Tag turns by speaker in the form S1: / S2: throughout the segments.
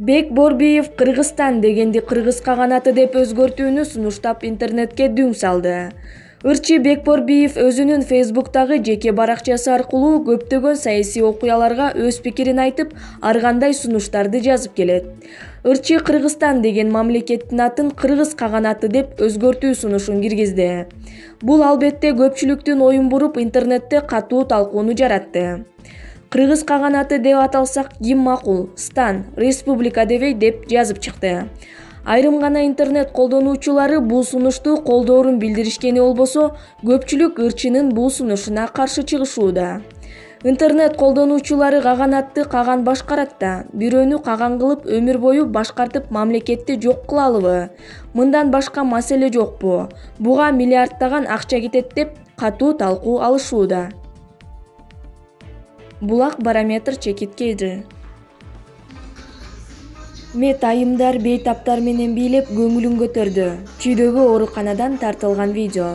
S1: Бекборбиев Кыргызстан дегенди кыргыз каганаты деп өзгөртүүнү сунуштап интернетке дүң салды. Ырчы Бекборбиев өзүнүн Фейсбуктагы жеке баракчасы аркылуу көптөгөн саясий окуяларга өз пикирин айтып, ар кандай сунуштарды жазып келет. Ырчы Кыргызстан деген мамлекеттин атын кыргыз каганаты деп өзгөртүү сунушун киргизди. Бул албетте көпчүлүктүн оюн буруп, интернетте катуу талкууну жаратты. Кыргыз каганаты деп аталсак ким макул, стан, республика дебей деп жазып чыкты. Айрым гана интернет колдонуучулары бул сунушту колдоорун билдиришкени болбосо, көпчүлүк ырчынын бул сунушуна каршы чыгышууда. Интернет колдонуучулары каганатты каган башкарат да, бирөөнү каган кылып өмүр бою башкартып мамлекетти жок кылалыбы? Мындан башка маселе жокпу? Буга миллиардтаган акча кетет деп катуу талкуу алышууда. Булак барометр чекиткейди. Мет айымдар бейтаптар менен бийлеп көңүлүн көтөрдү. Чүйдөгү ооруканадан тартылган видео.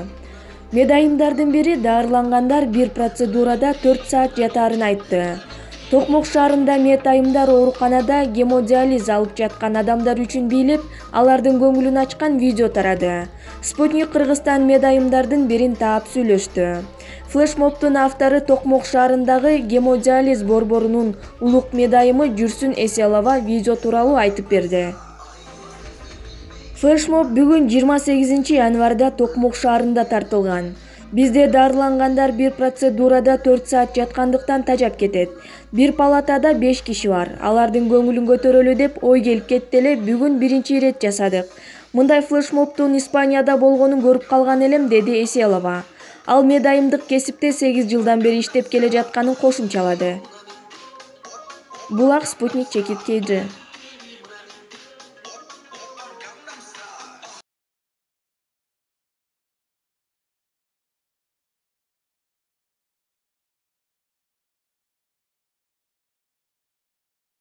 S1: Медайымдардын бири даарылангандар бир процедурада 4 саат жатаарын айтты. Токмок шаарында медайымдар ооруканада гемодиализ алып жаткан адамдар үчүн бийлеп, алардын көңүлүн ачкан видео тарады. Спутник Кыргызстан медайымдардын бирин таап сүйлөштү. Флешмобтун автору Токмок шаарындагы гемодиализ борборунун улук медайымы Жүрсүн Эселова видео тууралуу айтып берди. Флешмоб бүгүн 28 январда Токмок шаарында тартылган. Бизде даарылангандар бир процедурада 4 саат жаткандыктан тажап кетет. Бир палатада 5 киши бар. Алардын көңүлүн көтөрөлү деп ой келип кетти эле, бүгүн биринчи ирет жасадык. Мындай флешмобтун Испанияда болгонун көрүп калган элем, деди Эселова. Ал медайымдык кесипте 8 жылдан бери иштеп келе жатканын кошумчалады. Булак Спутник чекиткейди.